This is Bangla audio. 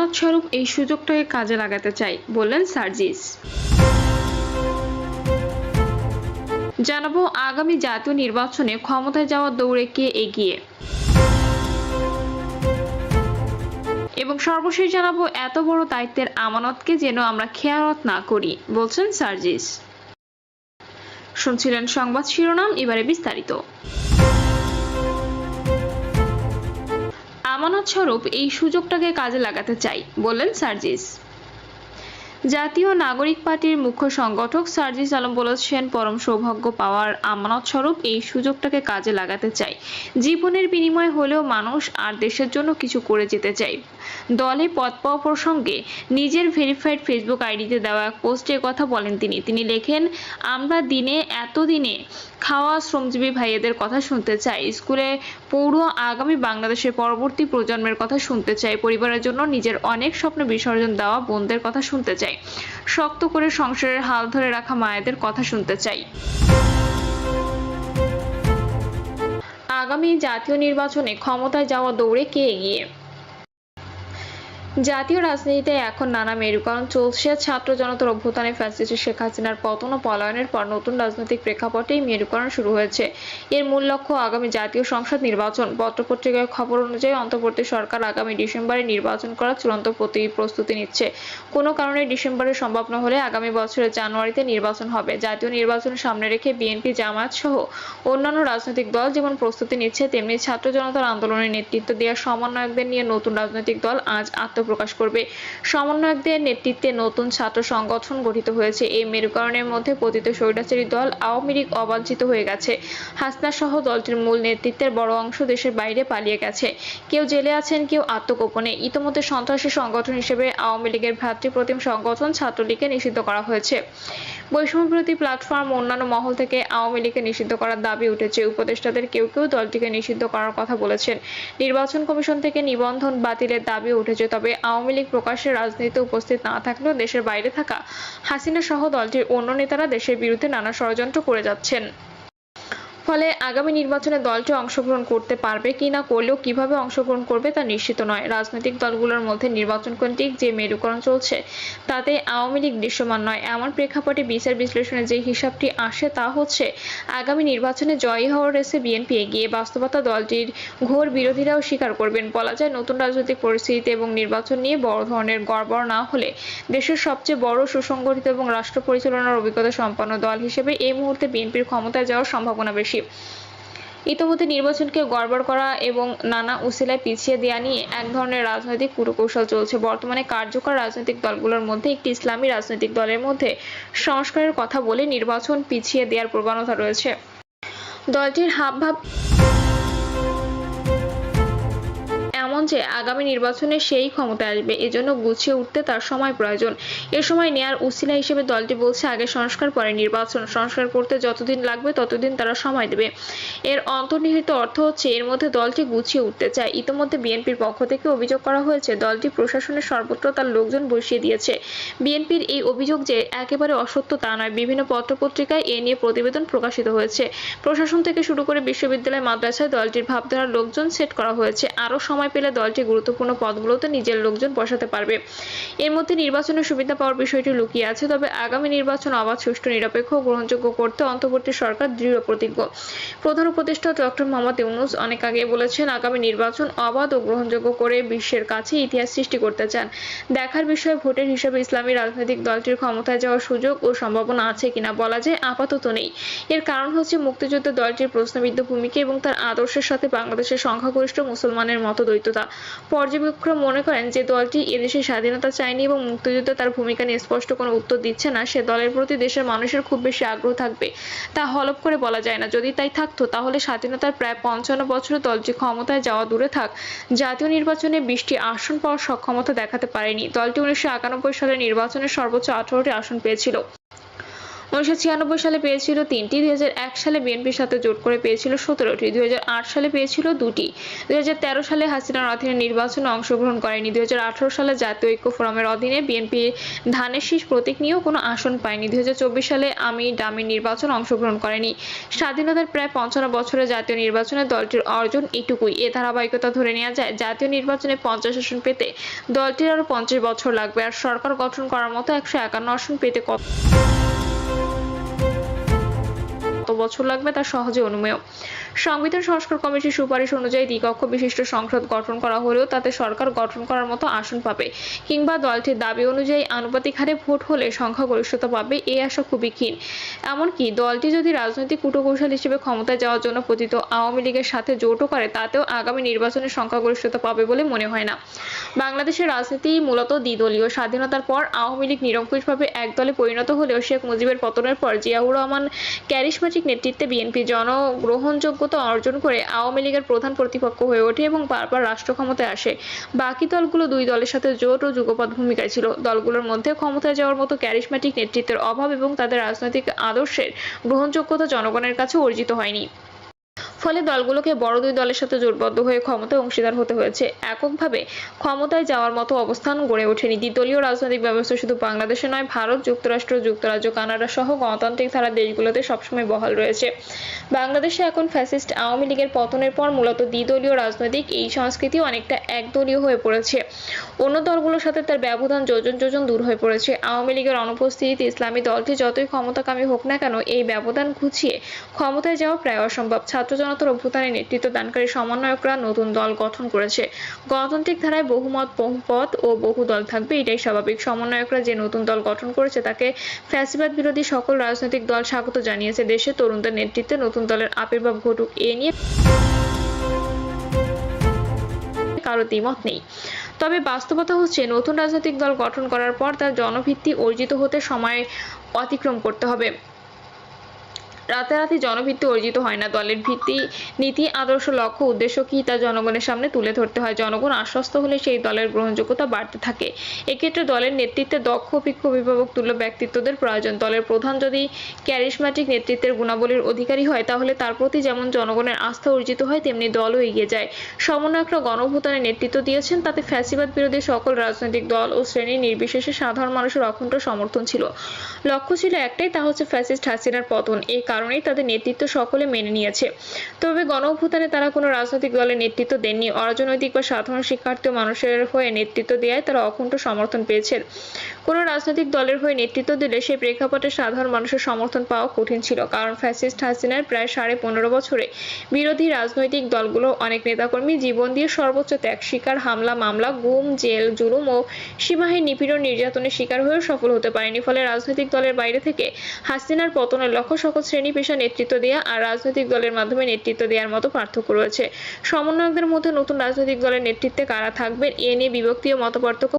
আমানত স্বরূপ এই সুযোগটাকে কাজে লাগাতে চাই বললেন সার্জিস। জানাবো আগামী জাতীয় নির্বাচনে ক্ষমতায় যাওয়ার দৌড়ে কে এগিয়ে, এবং সর্বশেষ জানাবো এত বড় দায়িত্বের আমানতকে যেন আমরা খেয়ালত না করি বলছেন সার্জিস। শুনছিলেন সংবাদ শিরোনাম, এবারে বিস্তারিত। আমানত স্বরূপ এই সুযোগটাকে কাজে লাগাতে চাই বললেন সার্জিস। জাতীয় নাগরিক পার্টির মুখ্য সংগঠক সার্জিস আলম বলেছেন, পরম সৌভাগ্য পাওয়ার আমানত স্বরূপ এই সুযোগটাকে কাজে লাগাতে চাই। জীবনের বিনিময় হলেও মানুষ আর দেশের জন্য কিছু করে যেতে চাই। দলে পদ পাওয়া প্রসঙ্গে নিজের ভেরিফাইড ফেসবুক আইডিতে দেওয়া এক পোস্টে কথা বলেন তিনি লেখেন, আমরা এতদিনে খাওয়া শ্রমজীবী ভাইয়েদের কথা শুনতে চাই, স্কুলে পড়ুয়া আগামী বাংলাদেশের পরবর্তী প্রজন্মের কথা শুনতে চাই, পরিবারের জন্য নিজের অনেক স্বপ্ন বিসর্জন দেওয়া বোনদের কথা শুনতে চাই, শক্ত করে সংসারের হাল ধরে রাখা মায়েদের কথা শুনতে চাই। আগামী জাতীয় নির্বাচনে ক্ষমতায় যাওয়া দৌড়ে কে এগিয়ে? জাতীয় রাজনীতিতে এখন নানা মেরুকরণ চলছে। ছাত্র জনতার অভ্যুত্থানে ফ্যাসিস্ট শেখ হাসিনার পতন ও পলায়নের পর নতুন রাজনৈতিক প্রেক্ষাপটে এই মেরুকরণ শুরু হয়েছে। এর মূল লক্ষ্য আগামী জাতীয় সংসদ নির্বাচন। পত্রপত্রিকায় খবর অনুযায়ী অন্তর্বর্তী সরকার আগামী ডিসেম্বরে নির্বাচন করার চূড়ান্ত প্রস্তুতি নিচ্ছে। কোনো কারণে ডিসেম্বরে সম্ভব না হলে আগামী বছরের জানুয়ারিতে নির্বাচন হবে। জাতীয় নির্বাচন সামনে রেখে বিএনপি, জামায়াত সহ অন্যান্য রাজনৈতিক দল যেমন প্রস্তুতি নিচ্ছে, তেমনি ছাত্র জনতার আন্দোলনের নেতৃত্ব দেওয়া সমন্বয়কদের নিয়ে নতুন রাজনৈতিক দল আজ প্রকাশ করবে। সমন্বয়কদের নেতৃত্বে নতুন ছাত্র সংগঠন গঠিত হয়েছে। এই মেরুকরণের মধ্যে পতিত স্বৈরাচারী দল আওয়ামী লীগ অবাঞ্ছিত হয়ে গেছে। হাসিনা সহ দলটির মূল নেতৃত্বের বড় অংশ দেশের বাইরে পালিয়ে গেছে, কেউ জেলে আছেন, কেউ আত্মগোপনে। ইতোমধ্যে সন্ত্রাসী সংগঠন হিসেবে আওয়ামী লীগের ভ্রাতৃপ্রতিম সংগঠন ছাত্রলীগকে নিষিদ্ধ করা হয়েছে। বৈষম্যবিরোধী প্ল্যাটফর্ম অন্যান্য মহল থেকে আওয়ামী লীগকে নিষিদ্ধ করার দাবি উঠেছে। উপদেষ্টাদের কেউ দলটিকে নিষিদ্ধ করার কথা বলেছেন। নির্বাচন কমিশন থেকে নিবন্ধন বাতিলের দাবি উঠেছে। তবে আওয়ামী লীগ প্রকাশ্যে রাজনীতিতে উপস্থিত না থাকলেও দেশের বাইরে থাকা হাসিনা সহ দলটির অন্য নেতারা দেশের বিরুদ্ধে নানা ষড়যন্ত্র করে যাচ্ছেন। ফলে আগামী নির্বাচনে দলটি অংশগ্রহণ করতে পারবে কিনা, করলেও কিভাবে অংশগ্রহণ করবে তা নিশ্চিত নয়। রাজনৈতিক দলগুলোর মধ্যে নির্বাচন কেন্দ্রিক যে মেরুকরণ চলছে তাতে আওয়ামী লীগ দৃশ্যমান নয়। এমন প্রেক্ষাপটে বিচার বিশ্লেষণে যে হিসাবটি আসে তা হচ্ছে, আগামী নির্বাচনে জয়ী হওয়ার রেসে বিএনপি এগিয়ে। বাস্তবতা দলটির ঘোর বিরোধীরাও স্বীকার করবেন। বলা যায়, নতুন রাজনৈতিক পরিস্থিতিতে এবং নির্বাচন নিয়ে বড় ধরনের গড়বড় না হলে দেশের সবচেয়ে বড় সুসংগঠিত এবং রাষ্ট্র পরিচালনার অভিজ্ঞতা সম্পন্ন দল হিসেবে এই মুহূর্তে বিএনপির ক্ষমতায় যাওয়ার সম্ভাবনা বেশি। ইতোমধ্যে নির্বাচনকে গড়বড় করা এবং নানা উসিলায় পিছিয়ে দেওয়া নিয়ে এক ধরনের রাজনৈতিক কূটকৌশল চলছে। বর্তমানে কার্যকর রাজনৈতিক দলগুলোর মধ্যে একটি ইসলামী রাজনৈতিক দলের মধ্যে সংস্কারের কথা বলে নির্বাচন পিছিয়ে দেওয়ার প্রবণতা রয়েছে। দলটির হাবভাব এমন যে আগামী নির্বাচনে সেই ক্ষমতায় আসবে, এজন্য গুছিয়ে উঠতে তার সময় প্রয়োজন। এ সময় নেয়ার উসিলা হিসেবে দলটি বলছে, আগে সংস্কার পরে নির্বাচন। সংস্কার করতে যতদিন লাগবে ততদিন তারা সময় দেবে। এর অন্তর্নিহিত অর্থ হচ্ছে এর মধ্যে দলটি গুছিয়ে উঠতে চায়। ইতিমধ্যে বিএনপির পক্ষ থেকে অভিযোগ করা হয়েছে, দলটি প্রশাসনের সর্বত্র তার লোকজন বসিয়ে দিয়েছে। বিএনপির এই অভিযোগ যে একেবারে অসত্য তা নয়। বিভিন্ন পত্রপত্রিকায় এ নিয়ে প্রতিবেদন প্রকাশিত হয়েছে। প্রশাসন থেকে শুরু করে বিশ্ববিদ্যালয়, মাদ্রাসায় দলটির ভাবধারার লোকজন সেট করা হয়েছে। আরও সময় পেলে দলটি গুরুত্বপূর্ণ পদগুলোতে নিজের লোকজন বসাতে পারবে। এর মধ্যে নির্বাচনের সুবিধা পাওয়ার বিষয়টি লুকিয়ে আছে। তবে আগামী নির্বাচন অবাধ, সুষ্ঠু, নিরপেক্ষ ও গ্রহণযোগ্য করতে অন্তর্বর্তী সরকার দৃঢ় প্রতিজ্ঞ। প্রধান উপদেষ্টা ডক্টর মোহাম্মদ ইউনূস অনেক আগে বলেছেন, আগামী নির্বাচন অবাধ ও গ্রহণযোগ্য করে বিশ্বের কাছে ইতিহাস সৃষ্টি করতে চান। দেখার বিষয় ভোটের হিসাবে ইসলামী রাজনৈতিক দলটির ক্ষমতায় যাওয়ার সুযোগ ও সম্ভাবনা আছে কিনা। বলা যায় আপাতত নেই। এর কারণ হচ্ছে মুক্তিযুদ্ধ দলটির প্রশ্নবিদ্ধ ভূমিকা এবং তার আদর্শের সাথে বাংলাদেশের সংখ্যাগরিষ্ঠ মুসলমানের মতদ্বৈততা। পর্যবেক্ষকরা মনে করেন যে দলটি এদেশের স্বাধীনতা চায়নি এবং মুক্তিযুদ্ধে তার ভূমিকা নিয়ে স্পষ্ট কোনো উত্তর দিচ্ছে না, সে দলের প্রতি দেশের মানুষের খুব বেশি আগ্রহ থাকবে তা হলফ করে বলা যায় না। যদি তাই থাকতো তাহলে স্বাধীনতার প্রায় 55 বছরে দলটি ক্ষমতায় যাওয়া দূরে থাক, জাতীয় নির্বাচনে 20টি আসন পাওয়ার সক্ষমতা দেখাতে পারেনি। দলটি 1991 সালের নির্বাচনে সর্বোচ্চ 18টি আসন পেয়েছিল। 1996 সালে পেয়েছিল 3টি, 2001 সালে বিএনপির সাথে জোট করে পেয়েছিল 17টি, 2008 সালে পেয়েছিল 2টি, 2013 সালে হাসিনার অধীনে নির্বাচনে অংশগ্রহণ করেনি, 2018 সালে জাতীয় ঐক্য ফোরামের অধীনে বিএনপি ধানের শীষ প্রতীক নিয়েও কোনো আসন পায়নি, 2024 সালে ডামির নির্বাচনে অংশগ্রহণ করেনি। স্বাধীনতার প্রায় 55 বছরে জাতীয় নির্বাচনে দলটির অর্জন এটুকুই। এ ধারাবাহিকতা ধরে নেওয়া যায়, জাতীয় নির্বাচনে 50 আসন পেতে দলটির আরো 50 বছর লাগবে। আর সরকার গঠন করার মতো 151 আসন পেতে কত বছর লাগবে তা সহজে অনুমেয়। সংবিধান সংস্কার কমিটির সুপারিশ অনুযায়ী দ্বিকক্ষ বিশিষ্ট সংসদ গঠন করা হলেও তাতে সরকার গঠন করার মতো আসন পাবে কিংবা দলটির দাবি অনুযায়ী আনুপাতিক হারে ভোট হলে সংখ্যাগরিষ্ঠতা পাবে, এই আশা খুবই ক্ষীণ। এমনকি দলটি যদি রাজনৈতিক কূটকৌশল হিসেবে ক্ষমতায় যাওয়ার জন্য পতিত আওয়ামী লীগের সাথে জোটও করে, তাতেও আগামী নির্বাচনে সংখ্যাগরিষ্ঠতা পাবে বলে মনে হয় না। বাংলাদেশের রাজনীতি মূলত দ্বিদলীয়। স্বাধীনতার পর আওয়ামী লীগ নিরঙ্কুশভাবে এক দলে পরিণত হলেও শেখ মুজিবের পতনের পর জিয়াউর রহমান ক্যারিসমেটিক নেতৃত্বে বিএনপি জনগ্রহণযোগ্যতা অর্জন করে আওয়ামী লীগের প্রধান প্রতিপক্ষ হয়ে ওঠে এবং বারবার রাষ্ট্র ক্ষমতায় আসে। বাকি দলগুলো দুই দলের সাথে জোট ও যুগপৎ ভূমিকায় ছিল। দলগুলোর মধ্যে ক্ষমতায় যাওয়ার মতো ক্যারিসমেটিক নেতৃত্বের অভাব এবং তাদের রাজনৈতিক আদর্শের গ্রহণযোগ্যতা জনগণের কাছে অর্জিত হয়নি। ফলে দলগুলোকে বড় দুই দলের সাথে জোটবদ্ধ হয়ে ক্ষমতায় অংশীদার হতে হয়েছে। এককভাবে ক্ষমতায় যাওয়ার মতো অবস্থান গড়ে ওঠেনি। দ্বিদলীয় রাজনৈতিক ব্যবস্থা শুধু বাংলাদেশে নয়, ভারত, যুক্তরাষ্ট্র, যুক্তরাজ্য, কানাডা সহ গণতান্ত্রিক ধারার দেশগুলোতে সবসময় বহাল রয়েছে। বাংলাদেশে এখন ফ্যাসিস্ট আওয়ামী লীগের পতনের পর মূলত দ্বিদলীয় রাজনৈতিক এই সংস্কৃতি অনেকটা একদলীয় হয়ে পড়েছে। অন্য দলগুলোর সাথে তার ব্যবধান যোজন যোজন দূর হয়ে পড়েছে। আওয়ামী লীগের অনুপস্থিতিতে ইসলামী দলটি যতই ক্ষমতাকামী হোক না কেন, এই ব্যবধান ঘুচিয়ে ক্ষমতায় যাওয়া প্রায় অসম্ভব। ছাত্র জনতার অভ্যুত্থানে নেতৃত্ব দানকারী সমন্বয়করা নতুন দল গঠন করেছে। গণতান্ত্রিক ধারায় বহুমত, বহুপদ ও বহু দল থাকবে, এটাই স্বাভাবিক। সমন্বয়করা যে নতুন দল গঠন করেছে তাকে ফ্যাসিবাদ বিরোধী সকল রাজনৈতিক দল স্বাগত জানিয়েছে। দেশে তরুণদের নেতৃত্বে নতুন দলের আবির্ভাব ঘটুক, এ নিয়ে কারো দ্বিমত নেই। তবে বাস্তবতা হচ্ছে, নতুন রাজনৈতিক দল গঠন করার পর তার জনভিত্তি অর্জিত হতে সময় অতিক্রম করতে হবে। রাতারাতি জনভিত্তি অর্জিত হয় না। দলের ভিত্তি, নীতি, আদর্শ, লক্ষ্য, উদ্দেশ্য কি তা জনগণের সামনে তুলে ধরতে হয়। জনগণ আশ্বস্ত হলে সেই দলের গ্রহণযোগ্যতা বাড়তে থাকে। এক্ষেত্রে দলের নেতৃত্বে দক্ষ, অভিজ্ঞ, অভিভাবক তুল্য ব্যক্তিত্বদের প্রয়োজন। দলের প্রধান যদি ক্যারিসমেটিক নেতৃত্বের গুণাবলীর অধিকারী হয়, তাহলে তার প্রতি যেমন জনগণের আস্থা অর্জিত হয়, তেমনি দলও এগিয়ে যায়। সমন্বয়করা গণঅভ্যুত্থানে নেতৃত্ব দিয়েছেন, তাতে ফ্যাসিবাদ বিরোধী সকল রাজনৈতিক দল ও শ্রেণী নির্বিশেষে সাধারণ মানুষের অখণ্ড সমর্থন ছিল। লক্ষ্য ছিল একটাই, তা হচ্ছে ফ্যাসিস্ট হাসিনার পতন। এই কারণেই তাদের নেতৃত্ব সকলে মেনে নিয়েছে। তবে গণঅভ্যুত্থানে তারা কোনো রাজনৈতিক দলের নেতৃত্ব দেননি। অরাজনৈতিক বা সাধারণ শিক্ষার্থী মানুষের হয়ে নেতৃত্ব দেওয়ায় তারা অখণ্ড সমর্থন পেয়েছেন। কোনো রাজনৈতিক দলের হয়ে নেতৃত্ব দিলে সেই প্রেক্ষাপটে সাধারণ মানুষের সমর্থন পাওয়া কঠিন ছিল। কারণ ফ্যাসিস্ট হাসিনার প্রায় 15.5 বছরে বিরোধী রাজনৈতিক দলগুলো অনেক নেতাকর্মী জীবন দিয়ে সর্বোচ্চ ত্যাগ শিকার, হামলা, মামলা, গুম, জেল, জুলুম ও সীমাহীন নিপীড়ন, নির্যাতনের শিকার হয়েও সফল হতে পারেনি। ফলে রাজনৈতিক দলের বাইরে থেকে হাসিনার পতনের লক্ষ্য সকল শ্রেণী পেশা নেতৃত্ব দেওয়া আর রাজনৈতিক দলের মাধ্যমে নেতৃত্ব দেওয়ার মতো পার্থক্য রয়েছে। সমন্বয়কদের মধ্যে নতুন রাজনৈতিক দলের নেতৃত্বে কারা থাকবেন, এ নিয়ে বিভক্তি ও মতপার্থক্য